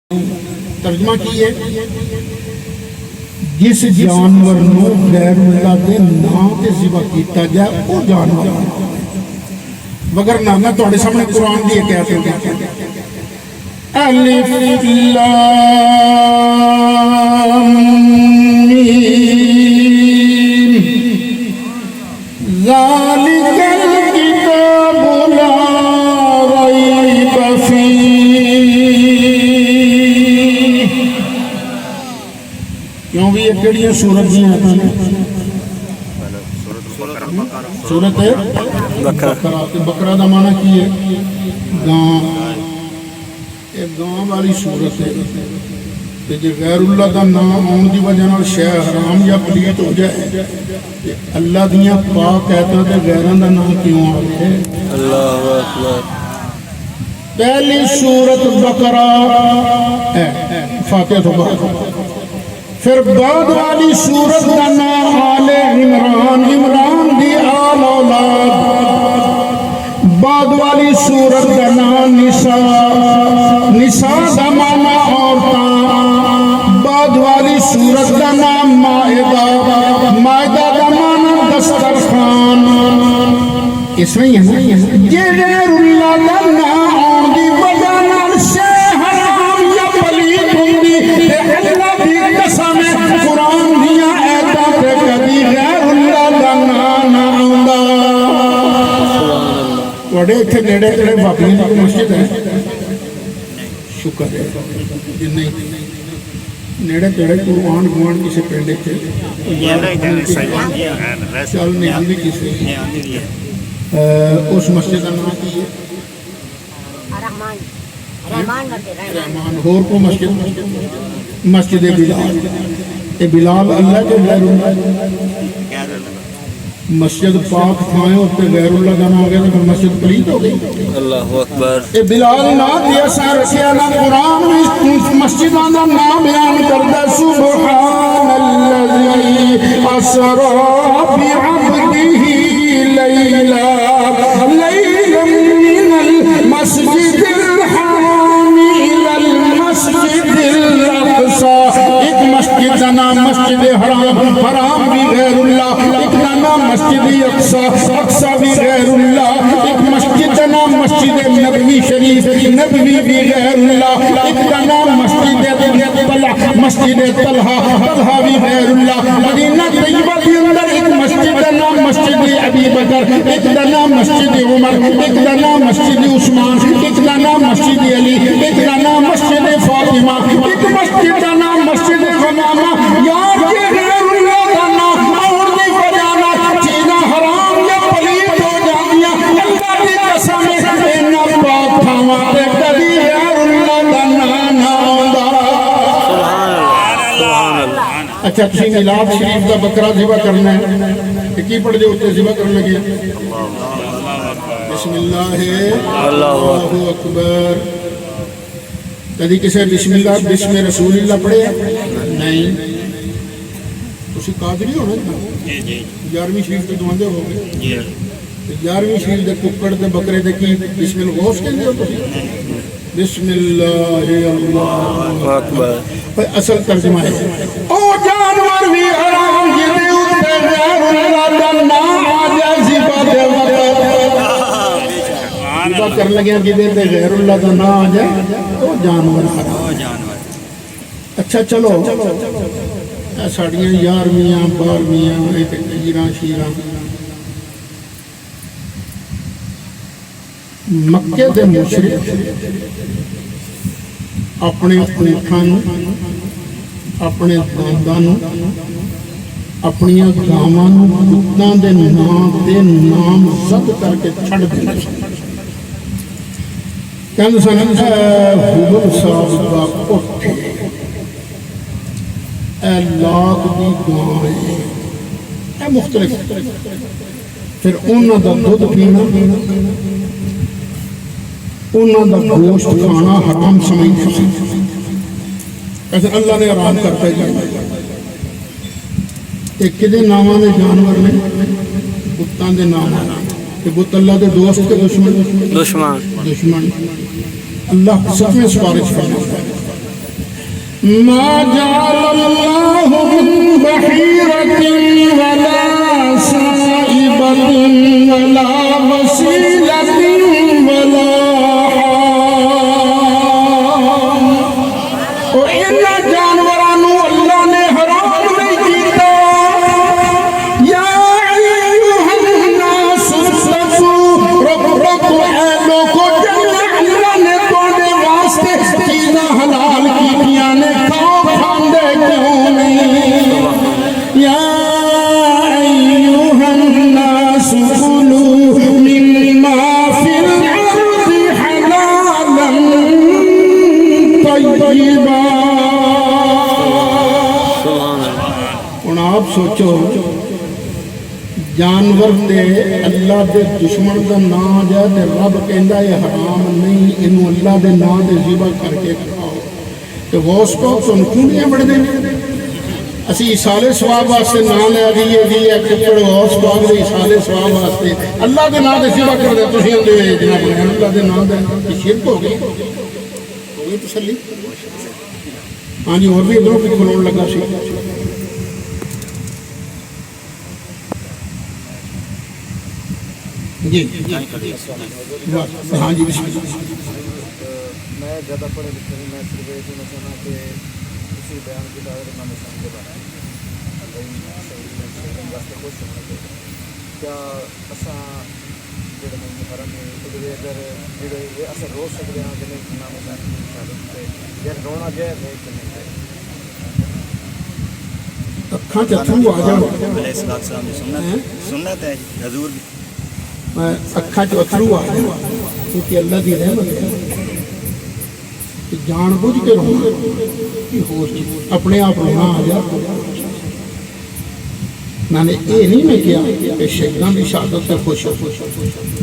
ترجمہ کی ہے جس جانور نو غیر اللہ دے نام تے ذبح کیتا جائے وہ جانور مگر نہ میں تھوڑے سامنے قرآن دی کہتے ہیں الف لام میم ذالک الکتاب لا ریب فیہ کیوں بھی یہ کڑیاں سورت دیا ہیں سورت ہے بقرہ دا معنی کی ہے گاں ایک گاں والی سورت ہے کہ جو غیر اللہ دا نام آن دی وجہ نال شے حرام یا پلیت ہو جائے اللہ دیاں پاک کہتا ہے غیران دا نام کیوں آگے اللہ اکبر پہلی سورت بقرہ ہے فاتحہ تو بعد پھر بعد والی سورت کا نام آل عمران عمران دی آل اولاد بعد والی سورت کا نام نساء نساء دا معنی عورتاں بعد والی سورت کا نام مائدہ مائدہ دا معنی دسترخوان اس میں یہ غیر اللہ دا نام آن دی وجہ نال سے حرام یا پلیت ہوندی اللہ دی قسم قرآن دیا ایتا تے کبھی غیر اللہ دا نام آندا وڈے اتنے نیڑے کڑے باپی مسجد ہے شکر ہے نہیں نیڑے کڑے قرآن گوان کسی پینڈے تھے چل نہیں آندی کسی اس مسجد کا نام کی ہے رحمان ہور کو مسجد بلال یہ بلال اللہ کے غیر اللہ مسجد پاک تھائیں اور غیر اللہ کا نام گیا تو مسجد پلیت ہو گئی اللہ اکبر یہ بلال نہ دیا سا رکھیا نہ قرآن مسجد آنا نام بیان کردہ سبحان اللذی اسرا بعبدہ لیلا لیلا من المسجد الحرام الى المسجد الاقصى ایک مسجد کا نام مسجد حرام حرام بھی غیر اللہ ایک نام مسجد اقصی اقصی بھی غیر اللہ ایک مسجد کا نام مسجد نبوی شریف نبوی بھی غیر اللہ ایک نام مسجد طلحہ طلحہ بھی غیر اللہ مدینہ طیبہ کے اندر ایک مسجد کا نام مسجد ابی بکر ایک نام مسجد عمر ایک نام مسجد عثمان ایک نام مسجد علی ایک نام مسجد فاطمہ ایک مسجد کا نام مسجد غمامہ یا کہ غیر اللہ کا نام اور دی بجانا چیزاں حرام یا پلیت ہو جانیاں اللہ کی قسم اینا پاک تھاواں تے کبھی غیر اللہ کا نام آندا اچھا تسی میلاد شریف دا بکرا ذبح کرنا ہے کہ کی پڑھ دے اتنے ذبح کرنے لگے بسم اللہ اللہ اکبر کدی کسی بسم اللہ بسم رسول اللہ پڑھے نہیں تسی قادری ہونا یارویں شریف کے دعاندے ہو گئے یارویں شریف دے ککڑ دے بکرے دے کی بسم الغوث کے دے بسم اللہ اللہ اکبر اصل ترجمہ ہے او جانور بھی حرام جنہیں اتے غیر اللہ دا نام آجا ذبح دے وقت ذبح کر لگے جنہیں تے غیر اللہ دا نام آجا او جانور حرام اچھا چلو ساڑیاں یارویاں بارویاں ایران شیران مکے دے مشرک اپنے اونٹاں اپنے دانداں اپنی گاواں کتاں دے نام زد کر کے چھڑ دینا کہندے سن حضور صاحب دا اٹھ اے لاکھ دی گاں اے مختلف پھر انہاں دا دودھ پینا انہاں دا گوشت کھانا حرام سمجھتے ہیں ایسے اللہ نے حرام کرتا ہے ایک کدے ناماں دے جانور نے بتاں دے نام کہ بت اللہ دے دوست کے دشمن دشمن اللہ سچ میں سفارش کرنا ما جعل الله من بحيرة ولا سائبة ولا وسيلة ولا حام وإن جانورانو اللہ نے حرام نہیں کیتا یا ایوہ الناس اتقوا ربکم اے لوگو جنہ اللہ نے تواڈے واسطے چیزاں حلال کیتیاں نے کھاؤ کھاندے کیوں نہیں یا ایوہ الناس کلوا مما فی الارض حلالا طیبا ہن آپ سوچو جانور دے اللہ دے دشمن دا نام آ جائے تے رب کہندا یہ حرام نہیں اینو اللہ دے نام دے ذبح کر کے کھاؤ تے غوث پاک تانوں کیوں نہیں بڑھ دے اسی ایصال ثواب واسطے نام لے گئی جی ایک ٹکڑ غوث پاک دے ایصال ثواب واسطے اللہ دے نام دے ذبح کر دے تسی اندے جناب اللہ دے نام دے شرک ہو گئی تسلی ہاں جی اور بھی ادھروں پہ کھلون لگا سی جی ہاں جی بسم اللہ میں زیادہ پڑھے لکھے نہیں میں صرف یہ سمجھنا کہ اسی بیان کی دعوت امام حسن کے بارے میں کیا اساں جڑے میں محرم ہے ادھر اگر جڑے اثر رو سکتے ہیں کہ نہیں امام حسن کی شہادت پہ یا رونا جائز ہے کہ نہیں اکھاں چتھرو آ جاؤ علیہ السلام کی سنت ہے حضور کی اکھاں چ اتھرو آ جاؤ کیونکہ اللہ دی رحمت ہے کہ جان بوجھ کے رونا کہ ہوش اپنے آپ رونا آ جا میں نے یہ نہیں میں کیا کہ شہیداں کی شہادت سے خوش ہو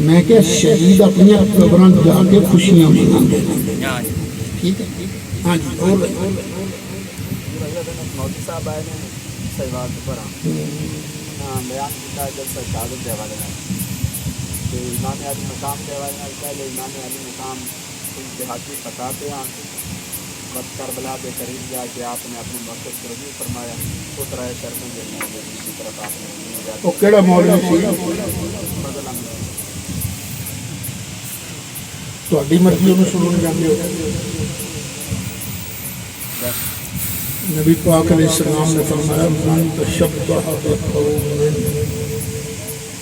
میں کہ شہید اپنی قبراں جا کے خوشیاں مناندے ٹھیک ہے ہاں جی اور مودی صاحب آئے ہیں سیواد پر بیان کیا جلسہ شہادت کے حوالے میں کہ امام علی مقام کے حوالے میں پہلے امام علی مقام دیہاتی خطا پہ بد کربلا کے قریب جا کے آپ نے اپنے مقصد کو رجوع فرمایا اس رائے شرموں کے اسی طرف آپ نے وہ کیڑا مولوی سی تہاڈی مرضی نوں سنن جاندے ہو نبی پاک علیہ السلام نے فرمایا من تشبہ بقوم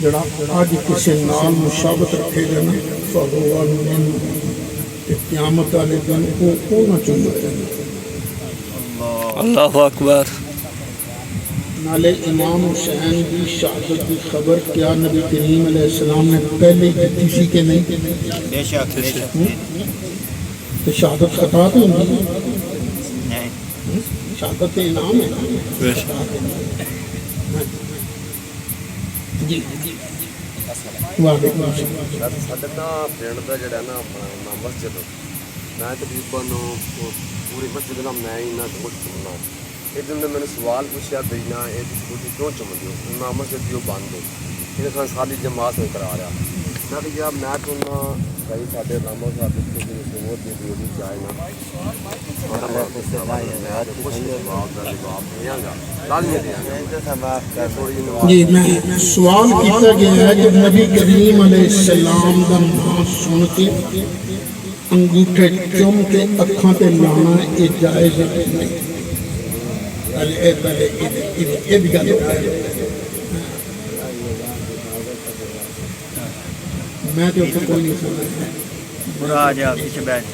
جڑا اج کسی نال مشابہت رکھے گا نا فہو من قیامت والے دن کو نہ چن اللہ اکبر نالے امام حسین کی شہادت کی خبر کیا نبی کریم علیہ السلام نے پہلے کسی کے نہیں بے شک تو شہادت خطا تو نہیں شہادت کے انعام ہے جی وعلیکم السلام ਸਾਡੇ ਨਾ ਪਿੰਡ ਦਾ ਜਿਹੜਾ ਨਾ ਆਪਣਾ ਮਸਜਿਦ ਮੈਂ ਤਕਰੀਬਨ ਪੂਰੀ ਮਸਜਿਦ ਨਾਲ ਮੈਂ ਹੀ ਨਾ ਕੁਝ ਸੁਣਨਾ ਇੱਕ ਦਿਨ ਮੈਨੂੰ ਸਵਾਲ ਪੁੱਛਿਆ ਵੀ ਨਾ ਇਹ ਤੁਸੀਂ ਕਿਉਂ ਚੁੰਮਦੇ ਹੋ ਨਾ ਮਸਜਿਦ ਦੀ ਬੰਦ ਹੋ ਇਹਨੇ ਖਾਨ ਸਾਡੀ ਜਮਾਤ ਨੂੰ ਕਰਾ ਰਿਹਾ ਮੈਂ ਕਿ ਜਦ ਮੈਂ ਤੁਹਾਨੂੰ ਕਈ ਸਾਡੇ ਨਾਮੋਂ ਸਾਹਿਬ ਦੇ ਸੋਧ ਦੀ ਵੀ ਚਾਹੇ ਨਾ جی میں سوال کیتا گیا ہے کہ نبی کریم علیہ السلام دا نام سن کے انگوٹھے چوم کے اکھاں تے لانا یہ جائز ہے نہیں میں تو کوئی نہیں سنا برا آ جا پیچھے بیٹھ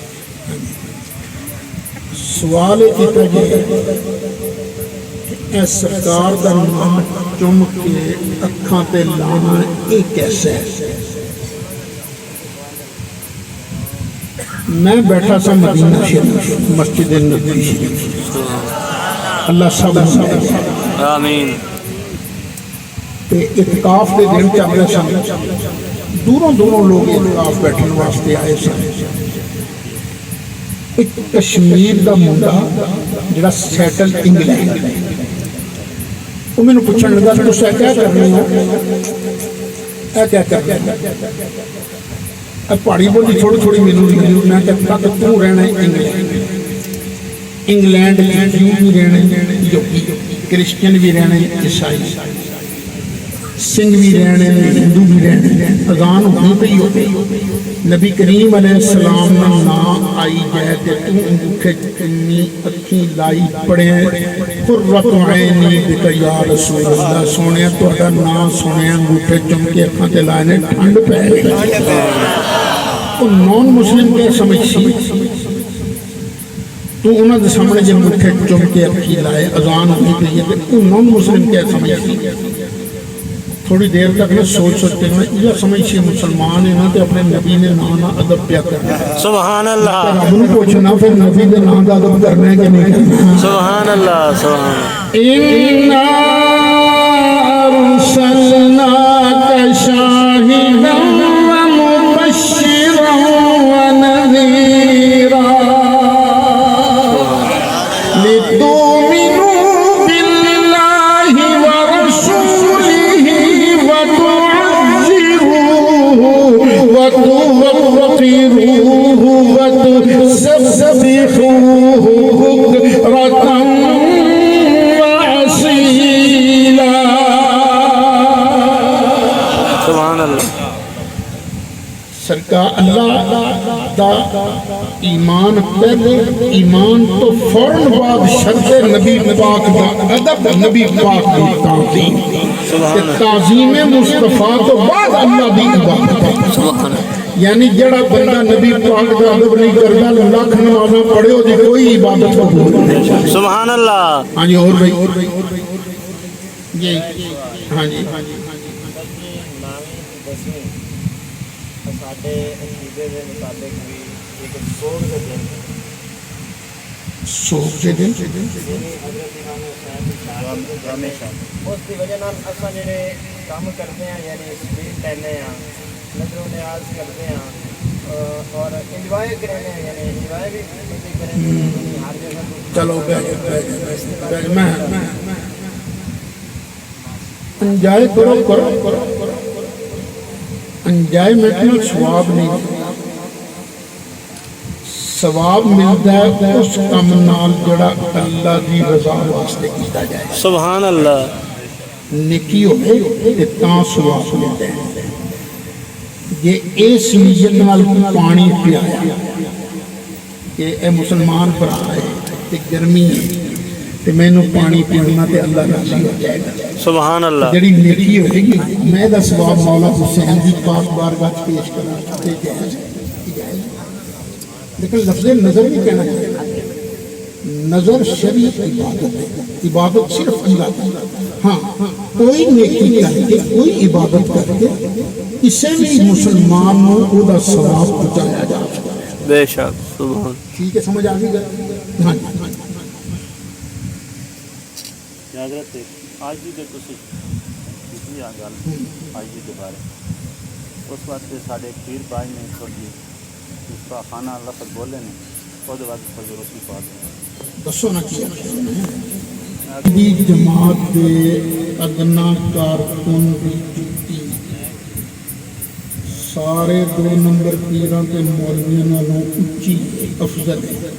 سوال کیتا گیا اے سرکار دا نام چوم کے اکھاں تے لانا یہ کیسے ہے میں بیٹھا سا مدینہ شریف مسجد نبوی شریف اللہ سب آمین اعتکاف کے دن چل رہے سن دوروں لوگ اعتکاف بیٹھنے واسطے آئے سن ایک کشمیر دا منڈا جڑا سیٹل انگلینڈ وہ میں نے پوچھنے لگا تو کیا کر رہے ہو کیا کر رہے پہاڑی بولی تھوڑی میں کہتا کہ تو رہنا ہے انگلینڈ انگلینڈ جیو بھی رہنے جو کرسچن بھی رہنے عیسائی سنگھ بھی رہنے ہندو بھی رہنے اذان ہوئی پئی ہو نبی کریم علیہ السلام نے نا آئی جائے تے تو انگوٹھے چنی اکھی لائی پڑے قرۃ عینی بک یا رسول اللہ سونے تو اگر نا سونے انگوٹھے چم کے اکھاں تے لائے ٹھنڈ پہ تو نون مسلم کے سمجھ سی تو انہوں نے سامنے جب انگوٹھے چم کے اکھی لائے اذان ہوئی پئی ہے تو نون مسلم کے سمجھ سی تھوڑی دیر تک نہ سوچ سکتے ہیں یہ سمجھ سے مسلمان ہیں نا کہ اپنے نبی نے نانا ادب کیا کرنا ہے سبحان اللہ رب نے پوچھنا پھر نبی نے نانا ادب کرنا ہے کہ نہیں کرنا سبحان اللہ سبحان اِنَّا أَرْسَلْنَاكَ شَاهِدًا وَمُبَشِّرًا وَنَذِيرًا لِتُؤْمِنُوا بِاللَّهِ وَرَسُولِهِ وَتُوَقِّرُوهُ وَتُسَبِّحُوهُ بُكْرَةً وَأَصِيلًا سبحان اللہ سرکار اللہ دا ایمان پہلے ایمان تو فوراً بعد شرط نبی پاک دا ادب نبی پاک دی تعظیم تعظیم مصطفیٰ تو بعد اللہ دی عبادت یعنی جڑا بندہ نبی پاک دا ادب نہیں کرتا لاکھ نمازاں پڑھے ہو جی کوئی عبادت قبول نہیں سبحان اللہ ہاں جی اور بھائی جی ہاں جی ساڈے عقیدے دے مطابق بھی ایک سوگ دے دن سوگ دے دن حضرت امام حسین ہمیشہ اس کی وجہ نال اساں جڑے کام کرتے ہیں یعنی سپیڈ لینے ہیں نظر و نیاز کرتے ہیں اور انجوائے کرنے ہیں یعنی انجوائے بھی کریں ہر جگہ چلو میں انجوائے کرو انجوائمنٹ میں ثواب نہیں ثواب ملتا ہے اس کم نال جڑا اللہ دی رضا واسطے کیتا جائے سبحان اللہ نیکی ہوئے اتنا ثواب ملتا ہے یہ اس نیت نال پانی پیایا کہ اے مسلمان پر آئے کہ گرمی ہے کہ میں نے پانی پینا تے اللہ راضی ہو جائے گا سبحان اللہ جڑی نیکی ہوئے گی میں دا ثواب مولا حسین دی پاک بارگاہ پیش کرنا چاہتے جائز لیکن لفظ نظر نہیں کہنا چاہتے نظر شریعت عبادت ہے عبادت صرف اللہ کی ہاں کوئی نیکی کر کے کوئی عبادت کر کے اسے بھی مسلمان کو او دا ثواب پہنچایا جا سکتا ہے بے شک سبحان ٹھیک ہے سمجھ آگئی گا ہاں جی حضرت آج بھی تو کسی گل آج بھی کے بارے اس واسطے سارے پیر بھائی نے تھوڑی اس کا خانہ لفظ بولے نے وہ فضل کی بات دسو نا کیا دی جماعت دے ادنا کارکن دی جتی سارے 2 نمبر پیراں تے مولویاں نالوں اونچی افضل ہے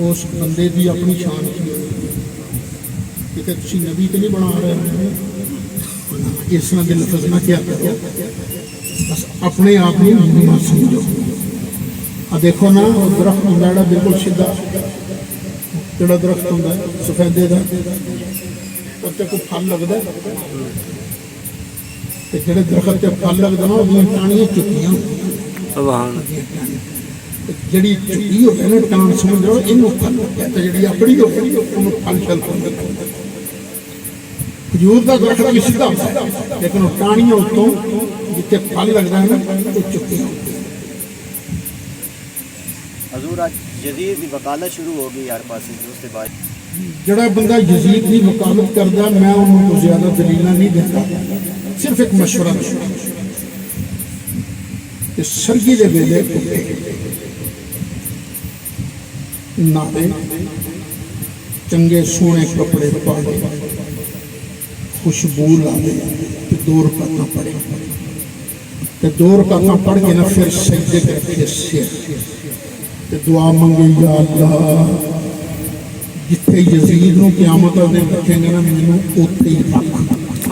اس بندے دی اپنی شان کی کہ تسی نبی تے نہیں بنا رہے ہیں اس طرح کے لفظ نہ کیا کرو بس اپنے آپ میں نہ سمجھو دیکھو نا درخت ہوں بالکل سیدھا جڑا درخت ہوں سفیدے کا اس کو پھل لگتا ہے جڑے درخت سے پھل لگتا نا وہ ٹانیاں چکیاں جڑی چکی ہوگی نا ٹان سمجھ رہو یہ پھل لگتا ہے جڑی اپنی ہوگی انہوں پھل چل کھجور کا درخت بھی سیدھا ہوتا ہے لیکن وہ ٹانیاں اتوں جتنے پھل لگتا ہے نا وہ چکیاں ہوتی ہیں حضور آج یزید کی وکالت شروع ہو گئی ہر پاس اس کے بعد جڑا بندہ یزید کی وکالت کرتا میں انہوں کو زیادہ دلیلاں نہیں دیتا صرف ایک مشورہ کہ سرگی دے ویلے نالے چنگے سونے کپڑے پاڑے خوشبو لاوے تے 2 رکعتاں پڑھے تے 2 رکعتاں پڑھ کے نہ پھر سجدے کر کے سر ਤੇ ਦੁਆ ਮੰਗੇ ਯਾ ਅੱਲਾਹ ਜਿੱਥੇ ਯਜ਼ੀਦ ਨੂੰ ਕਿਆਮਤ ਦੇ ਦਿਨ ਰੱਖੇਂਗੇ ਨਾ ਮੈਨੂੰ ਉੱਥੇ ਹੀ ਰੱਖ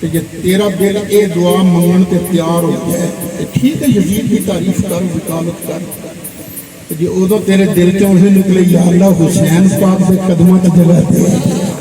ਤੇ ਜੇ ਤੇਰਾ ਦਿਲ ਇਹ ਦੁਆ ਮੰਗਣ ਤੇ ਤਿਆਰ ਹੋ ਜਾਏ ਤੇ ਠੀਕ ਹੈ ਯਜ਼ੀਦ ਦੀ ਤਾਰੀਫ ਕਰ ਵਕਾਲਤ ਕਰ ਤੇ ਜੇ ਉਦੋਂ ਤੇਰੇ ਦਿਲ ਚੋਂ ਇਹ ਨਿਕਲੇ ਯਾ ਅੱਲਾਹ ਹੁਸੈਨ ਪਾਕ ਦੇ ਕਦਮਾਂ ਤੇ ਜਗ੍ਹਾ ਦੇ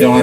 4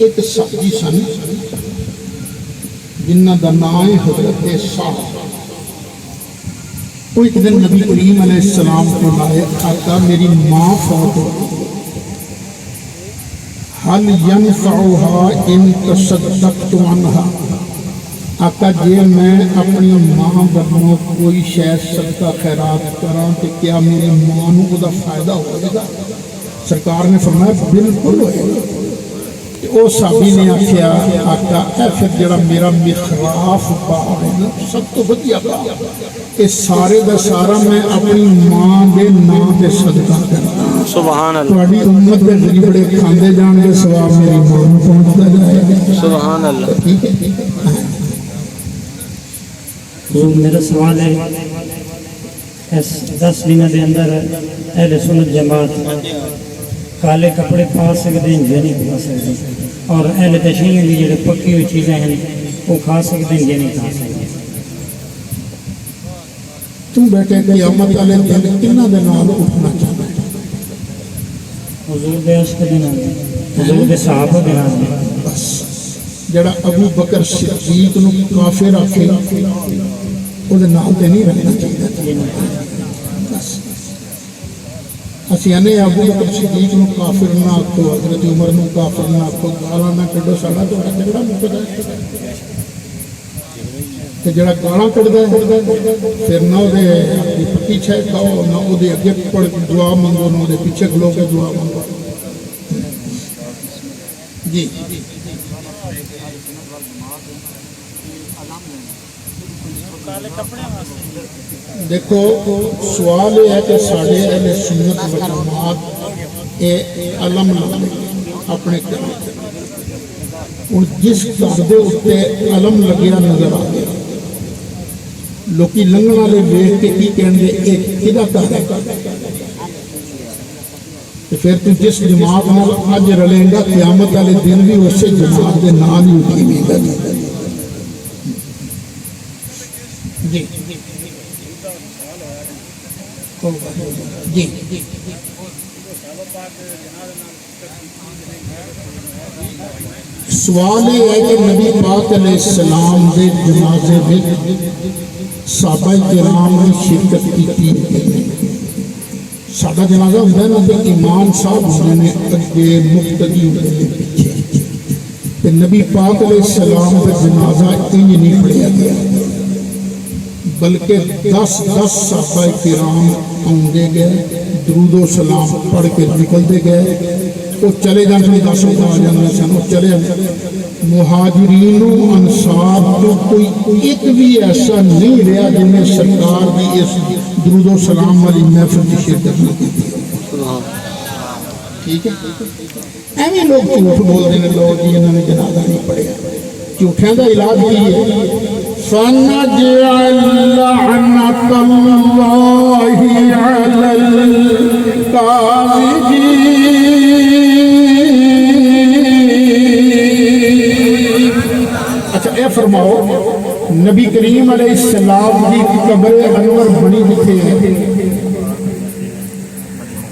ایک صحابی سن جنہ دا نام ہے حضرت سعد. وہ ایک دن نبی کریم علیہ السلام کو لائے, آقا میری ماں فوت ہو گئی, حل ینفعها ان تصدقت عنها, آقا جی میں اپنی ماں بہنوں کوئی شے صدقہ خیرات کراں کہ کیا میری ماں نو دا فائدہ ہوئے گا؟ سرکار نے فرمایا بالکل ہوئے گا. او صحابی نے آخیا آقا اے پھر جڑا میرا مخراف باغ ہے نا سب تو بدیا باغ, اے سارے دا سارا میں اپنی ماں دے نام دے صدقہ کرنا. سبحان اللہ. تہاڈی امت دے بڑے کھاندے جان دے ثواب میری ماں نو پہنچدا جائے گا. سبحان اللہ. ٹھیک ہے. میرا سوال ہے اس 10 دنوں کے اندر اہل سنت جماعت کالے کپڑے پا سکتے ہیں یا نہیں پا سکتے, اور اہل تشیع کی جڑے پکی ہوئی چیزیں ہیں وہ کھا سکتے ہیں یا نہیں کھا سکتے؟ تم بیٹھے قیامت والے دن کنہاں دے نال اٹھنا چاہتا ہے؟ حضور دے عشق دے نال, حضور دے صحابہ دے نال. بس جڑا ابو بکر صدیق نو کافر آکھے او دے نال تے نہیں رہنا چاہیے. بس اسی انے ابو بکر صدیق نو کافر نہ آکھو, حضرت عمر نو کافر نہ آکھو, گالاں نہ کڈو, ساڈا تہاڈا جھگڑا مک جائے. تے جڑا گالاں کڈدا ہے پھر نہ دے پکی چھے کھاؤ, نہ او دے اگے پڑھ دعا منگو, نہ دے پیچھے کھلو کے دعا منگو. جی دیکھو سوال یہ ہے کہ ساڑھے اہل سنت و جماعت اے علم لگے اپنے کرنے, اور جس گھر دے اتے علم لگیا نظر آ گیا لوکی لنگن والے ویکھ کے کی کہندے ایک کدا گھر ہے, پھر تو جس جماعت نال اج رلیں گا قیامت والے دن بھی اسی جماعت دے نال ہی اٹھیں گا. جی جی سوال یہ ہے کہ نبی پاک علیہ السلام دے جنازے میں صحابہ کرام نے شرکت کی تھی. سادہ جنازہ ہوتا ہے نا کہ امام صاحب ہونے نے اگے مقتدی ہونے نے پیچھے, کہ نبی پاک علیہ السلام کا جنازہ انج نہیں پڑھیا گیا بلکہ 10 صحابہ کرام آندے گئے, درود و سلام پڑھ کے نکلتے گئے, وہ چلے جانے 10 آ جانے سن, وہ چلے جانے. مہاجرین و انصار تو کوئی ایک بھی ایسا نہیں رہا جن نے سرکار کی اس درود و سلام والی محفل کی شرکت نہ کی تھی. ٹھیک ہے. ایویں لوگ جھوٹ بول رہے ہیں, لوگ جی انہوں نے جنازہ نہیں پڑھیا. جھوٹیاں کا علاج بھی ہے فَنَجْعَلْ لَعْنَةَ اللَّهِ عَلَى الْكَاذِبِينَ. اچھا اے فرماؤ, نبی کریم علیہ السلام کی قبر انور بنی دکھے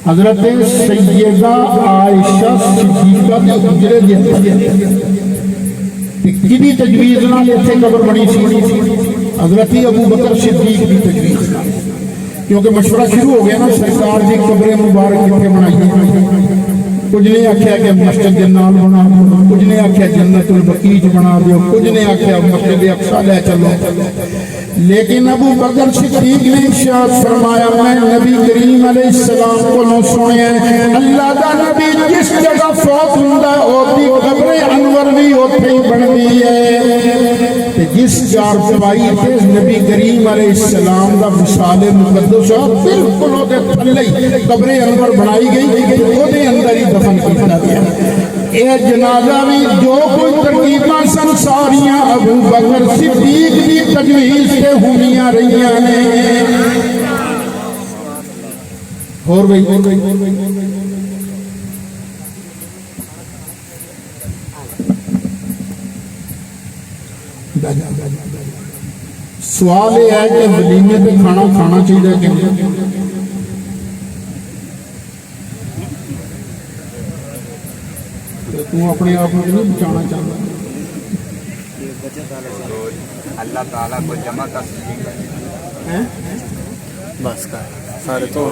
حضرت سیدہ عائشہ صدیقہ کے حجرے دیتے کدی تجویز نہ لیتے قبر بنی سی, حضرت ابو بکر صدیق کی تجویز نہ, کیونکہ مشورہ شروع ہو گیا نا سرکار دی قبر مبارک کتنے بنائیے. کچھ نے آخیا کہ مسجد کے نال بنا دو, کچھ نے آخیا جنت البقیع بنا دو, کچھ نے آخیا مسجد اقصی لے چلو. لیکن ابو بکر صدیق نے ارشاد فرمایا میں نبی کریم علیہ السلام کو سنیا اللہ دا نبی جس جگہ فوت ہوندا اوتھی قبر انور بھی اوتھے ہی بندی ہے. تے جس چارپائی تے نبی کریم علیہ السلام دا وصال مقدس بالکل او دے تھلے قبر انور بنائی گئی, او دے اندر ہی دفن کیتا گیا. اے جنازہ بھی جو کوئی ترکیباں سن ساریاں ابو بکر صدیق کی تجویز سے ہومیاں رہیاں نے. اور بھئی سوال یہ ہے کہ ولیمے پہ کھانا کھانا چاہیے کہ تو اپنے آپ کو نہیں بچانا چاہتا. اللہ تعالیٰ کو جمع کر سکیں ہیں بس کا سارے تو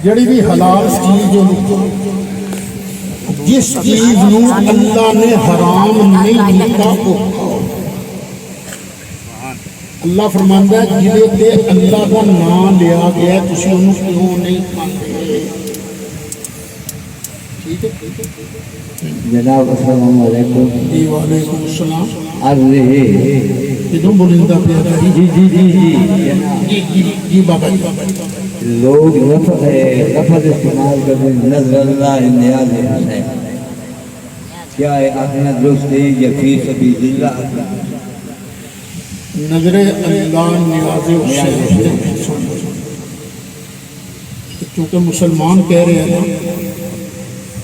جڑی بھی حلال چیز جو جس چیز نو اللہ نے حرام نہیں کیتا وہ کھاؤ. اللہ فرماندا ہے جہدے تے اللہ کا نام لیا گیا تسی انہوں کیوں نہیں کھاتے. ٹھیک ہے جناب السلام علیکم. جی وعلیکم السلام. عرض ہے کدوں بولندا پیا جی جی جی جی جناب جی جی جی بابا جی. لوگ لفظ استعمال کرتے ہیں نظر اللہ نیاز حسین. کیا ہے آخنا درست ہے یا فی سبیل اللہ؟ نظر اللہ نیاز حسین. چونکہ مسلمان کہہ رہے ہیں نا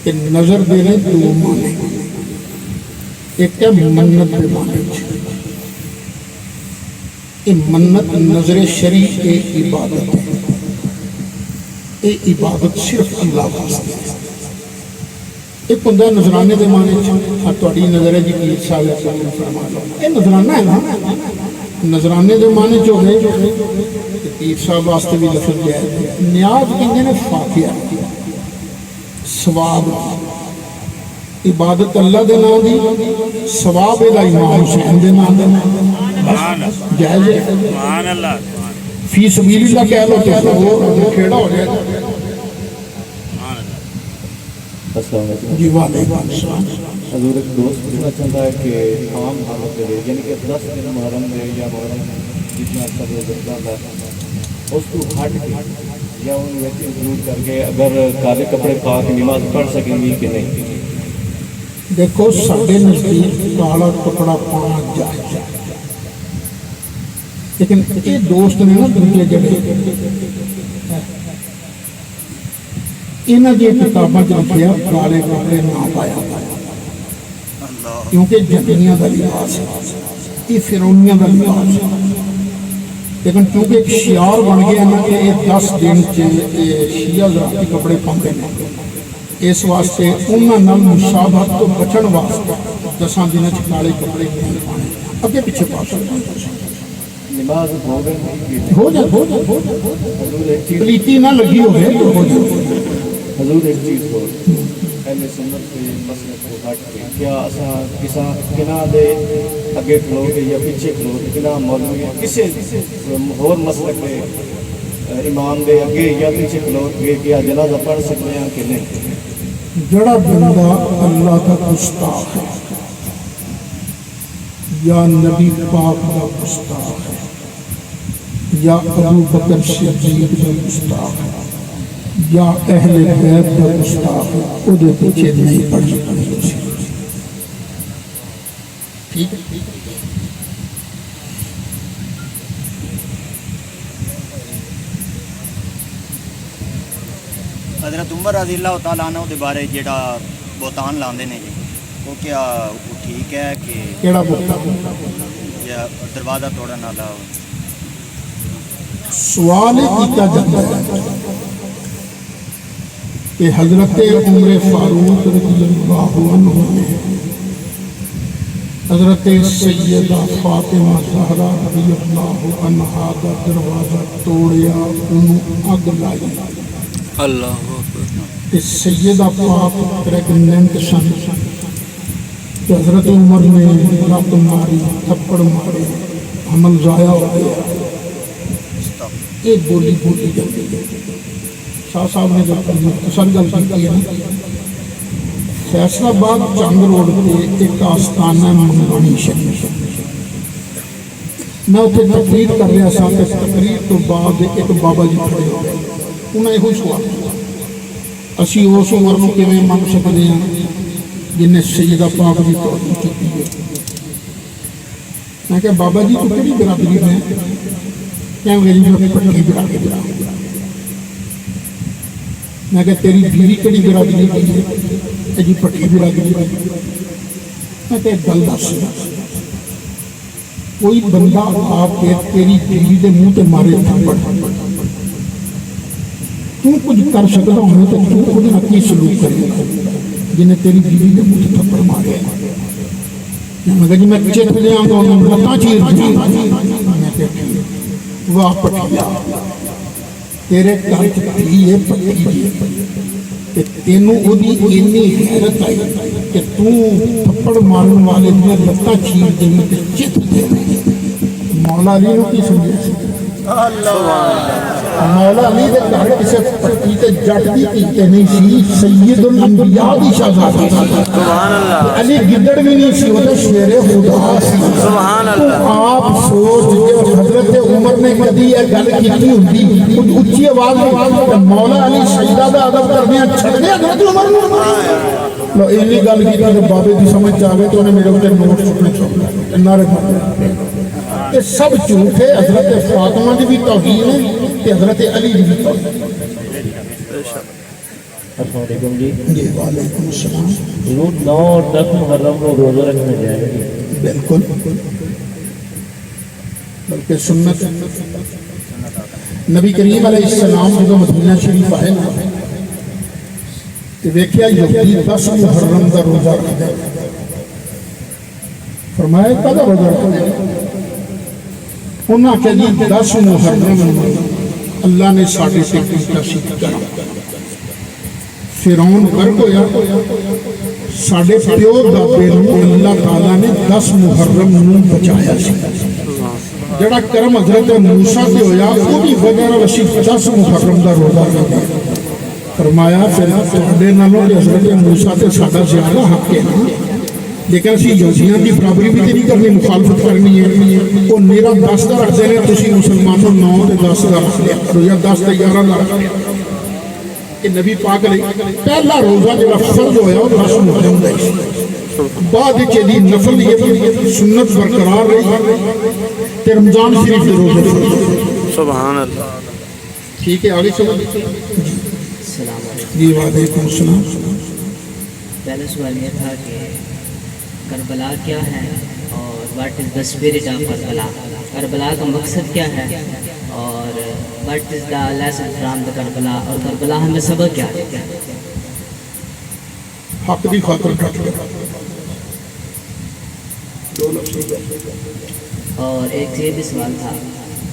کہ نظر دینے دو معنی. ایک ہے منت دے معنی. یہ منت نظر شرعی ایک عبادت ہے. یہ عبادت صرف اللہ واسطے ہے. ایک ہوں نظرانے کے معنی تاری نظر ہے جی پیر صاحب فرما لو یہ نظرانہ ہے نا. نظرانے کے معنی ہو گئے پیر صاحب واسطے بھی لفظ دیا ہے. نیاز کہیں نے فاتحہ ثواب عبادت اللہ دے نام دی ثواب دا امام حسین دے نام دے جائز ہے. سبحان اللہ. فی سبیل اللہ کہہ لو تو وہ کھیڑا ہو جائے گا. السلام علیکم. جی وعلیکم السلام. حضور ایک دوست پوچھنا چاہتا ہے کہ عام حالت میں یعنی کہ 10 دن محرم میں یا محرم جتنا اچھا روزہ ہے اس کو ہٹ کے یا ان ویسے ضرور کر کے اگر کالے کپڑے پا کے نماز پڑھ سکیں گی کہ نہیں؟ دیکھو سارے نزدیک کالا کپڑا پانا جائز ہے لیکن یہ دوست نے نا دوسرے جگہ انہاں دی کتاباں چ لکھیا کالے کپڑے نہ پایا کیونکہ جنیاں دا لباس ہے یہ فرعونیاں دا لباس ہے. لیکن چونکہ ایک شعار بن گیا نا کہ یہ 10 دن شیعہ ذراتی کپڑے پاندے نے اس واسطے انہاں نال مشابہت تو بچن واسطے 10 دنوں چ کالے کپڑے نہیں پانے. اگے پیچھے پا سکتے نماز ہو گئی ہو جائے پلیتی نہ لگی ہوئے تو ہو جائے. حضور ایک چیز ہو اہل سنت کے مسئلے کو ہٹ کے کیا اساں کساں کنا دے اگے کھلو کے یا پیچھے کھلو کے کنا مولوی کسے اور مسلک کے امام دے اگے یا پیچھے کھلو کے کیا جنازہ پڑھ سکتے ہیں کہ نہیں؟ جڑا بندہ اللہ کا گستاخ ہے یا نبی پاک کا گستاخ ہے یا ابو بکر صدیق کا گستاخ ہے یا اہل بیت کا گستاخ ہے وہ دے پیچھے نہیں پڑھ سکتے. ٹھیک ہے. حضرت عمر رضی اللہ تعالیٰ عنہ دے بارے جیڑا بہتان لاندے نے جی وہ کیا وہ ٹھیک ہے کہ کیڑا بہتان یا دروازہ توڑن والا سوال کیتا جاتا ہے کہ حضرت عمر فاروق رضی اللہ عنہ نے حضرت سیدہ فاطمہ زہرا رضی اللہ عنہا کا دروازہ توڑیا انہوں اگ لائی. اللہ اکبر. سیدہ پاک پریگننٹ سن تو حضرت عمر نے لت ماری تھپڑ مارے حمل ضائع ہو گیا. ایک بولی بولی جاتی ہے. شاہ صاحب نے جب مختصر گل کی ہے فیصل آباد چنگ روڈ پہ ایک آستانہ منگانی شریف میں اتنے تقریر کر رہا سا کہ تقریر تو بعد ایک بابا جی کھڑے ہو گئے. انہیں یہ سوال کیا اسی اس عمر کو کیویں من سکتے ہیں جن نے سیدہ پاک کی توہین کی ہے. میں کہ بابا جی تو کہڑی برادری میں کہیں گے جی پٹھی برادری. میں کہ تیری بیوی کہڑی برادری کی ہے جی پٹھی برادری. میں کہ گل دس کوئی بندہ آپ کے تیری بیوی کے منہ تے مارے تھپڑ تو کچھ کر سکتا ہوں تو تو خود نہ کی سلوک کرے گا جنہیں تیری بیوی نے مجھے تھپڑ مارے میں کہا جی میں چیت لے آؤں گا انہوں نے بتا چیز جی میں کہا واہ پٹھیا تیرے کانچ پی ہے پٹھی کہ تینوں او دی اینی حیرت آئی کہ تو تھپڑ مارن والے نے لتا چیز دے میں چیت دے مولا علی نے کی سمجھے مولا علی دے گھر کسے پٹی تے جٹ دی کیتے نہیں سی سید الانبیاء دی شہزادی سبحان اللہ علی گدڑ بھی نہیں سی وہ تو شیر خدا سی سبحان اللہ آپ سوچ کہ حضرت عمر نے کدی یہ گل کیتی ہوندی کچھ اونچی آواز میں مولا علی سجدہ دا ادب کرنے چھڑ گیا حضرت عمر نے لو اینی گل کی تے بابے دی سمجھ آ گئے تو نے میرے اوپر نوٹ چکنے چھوڑ نعرے مارے کہ سب جھوٹ ہے حضرت فاطمہ دی بھی توہین ہے کہ حضرت علی دی بھی توہین السلام علیکم جی جی وعلیکم السلام 9 اور 10 محرم کو روزہ رکھنا جائے گا بالکل بلکہ سنت نبی کریم علیہ السلام جو مدینہ شریف آئے نا کہ دیکھیا یہودی 10 محرم کا روزہ رکھتے فرمایا کدا روزہ رکھتے انہاں کہ جی 10 محرم اللہ نے ساڑھے سے کیتا کرا فرعون غرق ہویا ساڑھے پیو دابے اللہ تعالیٰ نے 10 محرم نوں بچایا سی جڑا کرم حضرت موسیٰ سے ہویا وہ بھی وغیرہ وشی 10 محرم دا روزہ رکھتے فرمایا پھر تھوڑے نالوں کہ حضرت موسیٰ سے ساڑھا زیادہ حق ہے لیکن اسی یہودیاں کی برابری بھی نہیں کرنی مخالفت کرنی ہے وہ میرا 10 دا رکھ دینے تسی مسلمانوں 9 تے 10 دا رکھ لیا کرو یا 10 تے 11 دا رکھ لیا کہ نبی پاک علیہ پہلا روزہ جب فرض ہویا وہ 10 محرم دا بعد چلی نفل یہ سنت برقرار رہی تے رمضان شریف دے روزے سبحان اللہ ٹھیک ہے آگے چلو السلام علیکم جی وعلیکم السلام پہلا سوال یہ تھا کہ کربلا کیا ہے اور what is the spirit of Karbala Karbala کا مقصد کیا ہے اور what is the lesson from the Karbala اور کربلا ہمیں سبق کیا ہے حق دی خاطر ڈٹ گیا اور ایک یہ بھی سوال تھا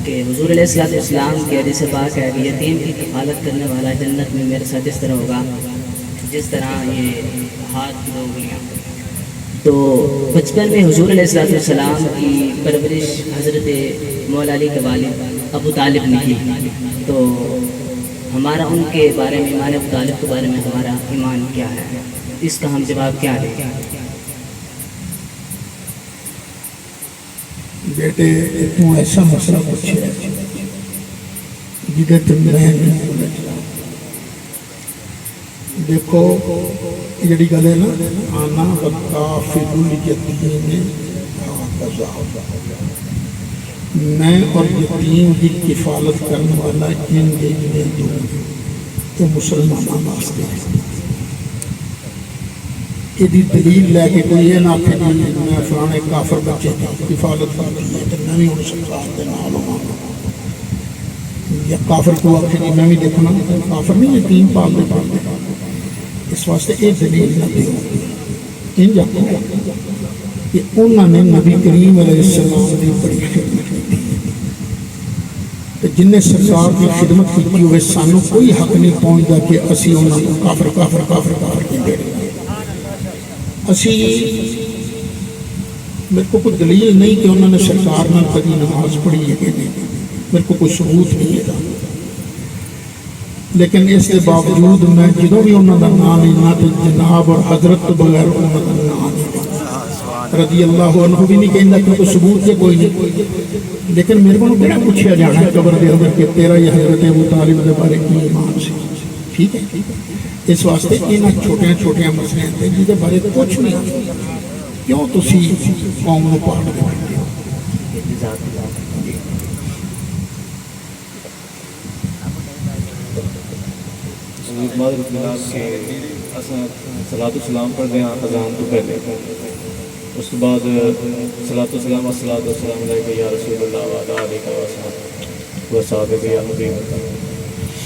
کہ حضور علیہ السلام کے حدیث پاک ہے کہ یتیم کی کفالت کرنے والا جنت میں میرے ساتھ اس طرح ہوگا جس طرح یہ ہاتھ دو انگلیاں تو بچپن میں حضور علیہ السلام کی پرورش حضرت مولا علی کے والد ابو طالب نے کی تو ہمارا ان کے بارے میں ایمان ابو طالب کے بارے میں ہمارا ایمان کیا ہے اس کا ہم جواب کیا دیں بیٹے تو ایسا مسئلہ پوچھے جدھر تم میں دیکھو جڑی گل ہے نا آنا وکافل الیتیم میں اور یتیم کی کفالت کرنے والا ان میں دوں تو مسلمانوں واسطے یہ دلیل لے کے کوئی یہ نہ کہ میں فلانے کافر بچے کی کفالت کرتی ہے تو میں بھی ان سرکار کے نال ہوں یا کافر کو آخری میں بھی دیکھنا کافر نہیں یتیم پالتے پالتے اس واسطے یہ دلیل نہ دیو ان جاکو کہ انہوں نے نبی کریم علیہ السلام کی بڑی خدمت کی کہ جن نے سرکار کی خدمت کی ہوئے سانو کوئی حق نہیں پہنچتا کہ اسی انہوں نے کافر کافر کافر کافر کی دے رہے اسی میرے کو کوئی دلیل نہیں کہ انہوں نے سرکار نہ کبھی نماز پڑھی ہے کہ نہیں میرے کو کوئی ثبوت نہیں ہے لیکن اس کے باوجود میں جدوں بھی انہوں کا نام لینا تو جناب اور حضرت تو بغیر انہوں کا نام لینا رضی اللہ عنہ بھی نہیں کہنا کہ کوئی ثبوت ہے کوئی نہیں لیکن میرے کو کیا پوچھا جانا ہے قبر دے اندر کہ تیرا یہ حضرت ابو طالب کے بارے کی ایمان سے ٹھیک ہے اس واسطے انہاں چھوٹے چھوٹے مسئلے ہیں جس کے بارے کچھ نہیں کیوں تسی قوم کو پاٹ دیتے ہو مادر اطلاع کے صلاۃ السلام پڑھ دیں اذان تو پہلے اس کے بعد صلاۃ السلام والصلاۃ والسلام علیک یا رسول اللہ وعلی آلہ وصحبہ یا نبی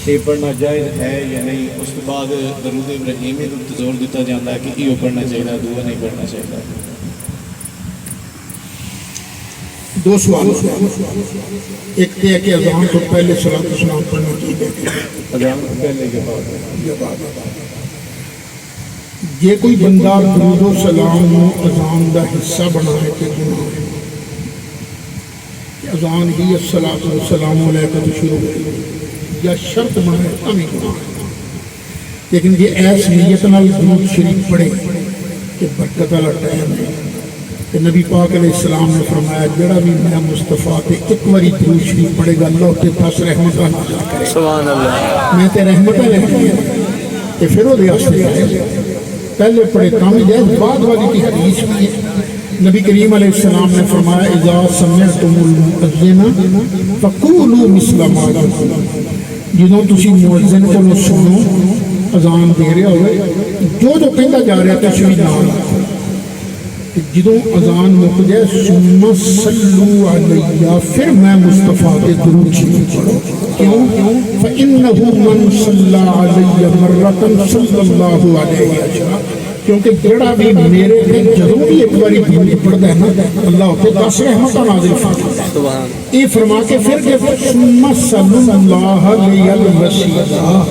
یہ پڑھنا جائز ہے یا نہیں؟ اس کے بعد درود ابراہیمی تے زور دیتا جاتا ہے کہ یہ پڑھنا چاہیے، دعا نہیں پڑھنا چاہیے. دو سوال، ایک تو ہے کہ اذان تو پہلے صلاۃ والسلام پڑھنا چاہیے، اذان پہلے کے بعد. یہ کوئی بندہ درود و سلام اذان دا حصہ بنائے کہ گناہ ہے. اذان ہی الصلاۃ والسلام علیکم شروع ہو یا شرط بنائے ہمیں گناہ ہے. لیکن یہ ایس نیت نال درود شریف پڑھے کہ برکت والا ٹائم ہے کہ نبی پاک علیہ السلام نے فرمایا جڑا بھی میں مصطفیٰ تے ایک باری درود شریف پڑھے گا اللہ تے پاس رحمت نازل کرے. سبحان اللہ. میں تے رحمت لکھی ہے کہ پھر وہ ریاستے آئے پہلے پڑھے کام جائز. بعد والی کی حدیث میں نبی کریم علیہ السلام نے فرمایا اذا سمعتم المؤذن فقولوا مثل ما يقول. جدوں تسی مؤذن کو سنو اذان دے رہا ہوئے جو کہندا جا رہا تسی بھی نال جدوں اذان مک جائے ثم صلوا علیہ پھر میں مصطفیٰ کے درود شریف پڑھو. کیوں؟ فإنه من صلى علیہ مرۃ صلی اللہ علیہ وسلم. کیونکہ جڑا بھی میرے تے جدوں بھی ایک باری درود پڑھدا ہے نا اللہ تے 10 رحمت نازل فرماتا ہے. یہ فرما کے پھر کہ ثم صلی اللہ علیہ الوسیلہ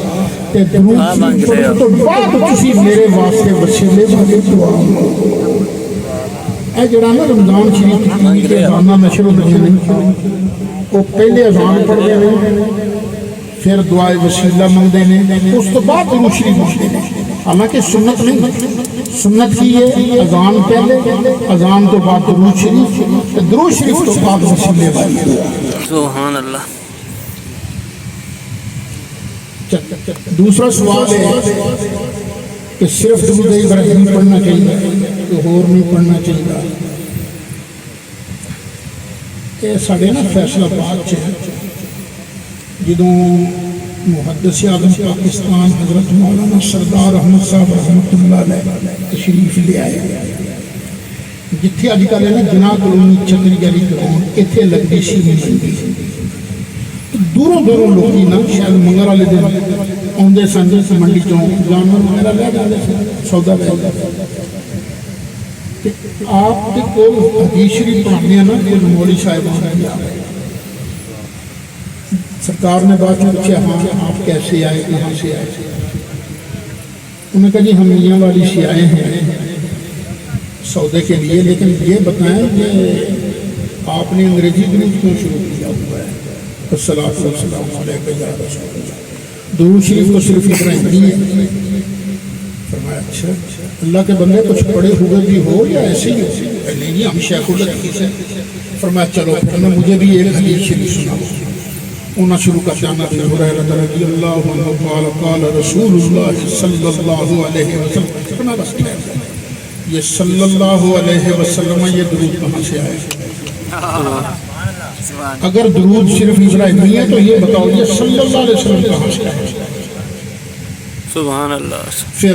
تے درود شریف تو بعد تسی میرے واسطے وسیلے والے دعا مانگو. اے جڑا نا رمضان شریف کے اذاناں نشر ہوندے ہیں وہ پہلے اذان پڑھدے ہیں پھر دعائے وسیلہ منگدے ہیں اس تو بعد درود شریف پڑھدے ہیں. حالانکہ سنت نہیں، سنت کی ہے اذان پہلے اذان تو بعد درود شریف تو بعد وسیلے والی دعا. سبحان اللہ. دوسرا سوال ہے کہ صرف درود ابراہیم پڑھنا چاہیے کہ اور نہیں پڑھنا چاہیے. یہ ساڑھے نا فیصلہ باد جدوں محدث اعظم پاکستان حضرت مولانا سردار احمد صاحب رحمۃ اللہ علیہ تشریف لے آئے جتھے اج کل ہے نا جناح کالونی چکری والی گراؤنڈ اتنے لگتی سی منڈی. دوروں دوروں لوگ نا شاید منگر والے دن آتے سن منڈی چوں جانور وغیرہ لے جاتے سن سودا لے آپ کے کول حدیث شریف پڑھانے ہیں نا کہ مولوی صاحب سرکار نے بات پوچھا ہاں آپ کیسے آئے کہاں سے آئے؟ انہوں نے کہا جی ہم میاں والی سے آئے ہیں سودے کے لیے، لیکن یہ بتائیں کہ آپ نے انگریزی درود کیوں شروع کیا ہوا ہے؟ الصلاۃ والسلام علیک یا رسول اللہ. درود شریف کو صرف ابراہیمی ہے. فرمایا اچھا اللہ کے بندے کچھ پڑھے ہوئے بھی ہو یا ایسے ہی ہو؟ نہیں جی ہم شیخ الحدیث ہیں. فرمایا چلو پھر مجھے بھی ایک حدیث شریف سناؤ. انہوں شروع کا جانا ابی ہریرہ رضی اللہ عنہ قال قال رسول اللہ صلی اللہ علیہ وسلم. بس یہ صلی اللہ علیہ وسلم یہ درود کہاں سے آئے؟ اگر درود صرف ابراہیمی ہے تو یہ بتاؤ یہ صلی اللہ علیہ وسلم کہاں سے آئے؟ سبحان اللہ. پھر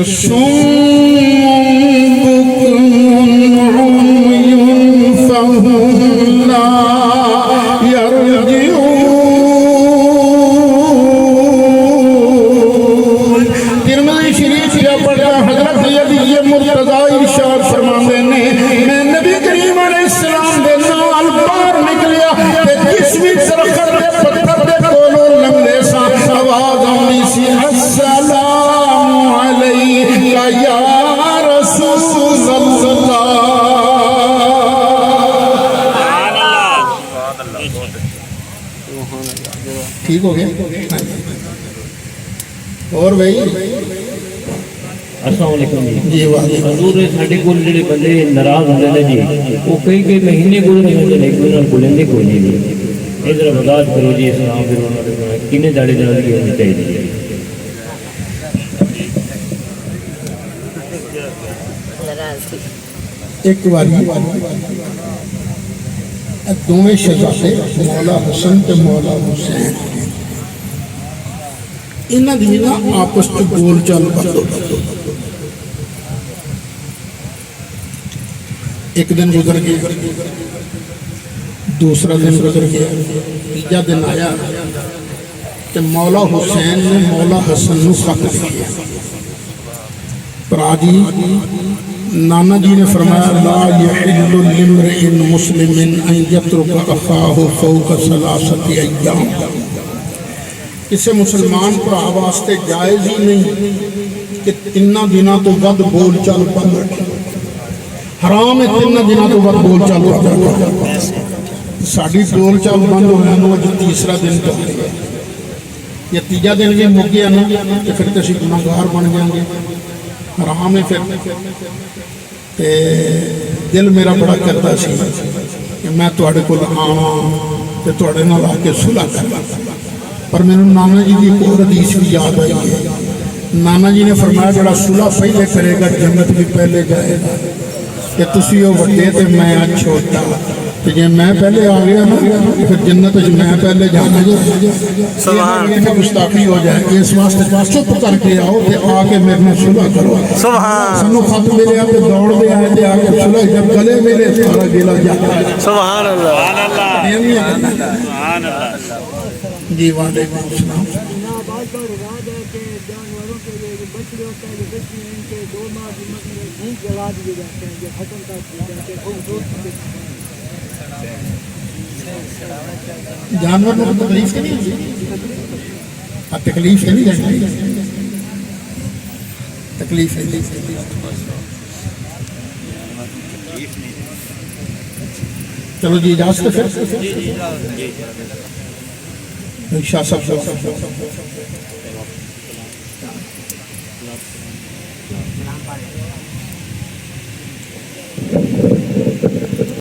ٹھیک ہو گیا. اور بھائی السلام علیکم جی حضور ساڈے کول جڑے بندے ناراض ہوندے نے جی وہ کئی مہینے گزرے ہوندے نے کوئی نال بولندے کوئی نہیں. ادھر برداشت کرو جی اسلام پھر انہوں نے کنے داڑے زندگی ہونی چاہیے. ایک باری دونوں شہزادے مولا حسن تے مولا حسین انہاں دی نا آپس وچ بول چال ایک دن گزر گیا دوسرا دن گزر گیا تیجا دن آیا کہ مولا حسین نے مولا حسن نو خط لکھیا پرا جی نانا جی نے فرمایا لا یحل لامرئ مسلم ان یترک اخاہ فوق ثلاثۃ ایام، کسی مسلمان بھرا واسطے جائز ہی نہیں کہ 3 دنوں تو ود بول چال بند رکھے، حرام ہے 3 دنوں تو ود بول چال بند رکھے۔ ساڑی بول چال بند ہونے نو اج تیسرا دن چل رہا ہے، یہ تیجا دن بھی مک گیا نا تو پھر تو اسی گناہگار بن جائیں گے، حرام ہے پھر۔ تے دل میرا بڑا کرتا سی کہ میں تواڈے کول آواں تے تواڈے نال آ کے صلح کراں، پر میرے نانا جی کی ایک اور حدیث بھی یاد آئی ہے۔ نانا جی نے فرمایا جڑا صلح پہلے کرے گا جنت بھی پہلے جائے گا، کہ تسی ہو وڈے تے میں چھوٹا، کہ جے میں پہلے آ گیا نا پھر جنت میں پہلے جانا جائے گستاخی ہو جائے گی، اس واسطے چپ کر کے آؤ تے آ کے میرے میں صلح کرو۔ سنو خط ملے تے دوڑ دے آئے تے آ کے صلح، جب گلے ملے سارا گلا جاتا ہے۔ سبحان اللہ سبحان اللہ جی وعلیکم السلام۔ جانور کو تکلیف نہیں ہوتی، تکلیف نہیں جانتی، تکلیف نہیں۔ چلو جی اجازت پھر شاہ صاحب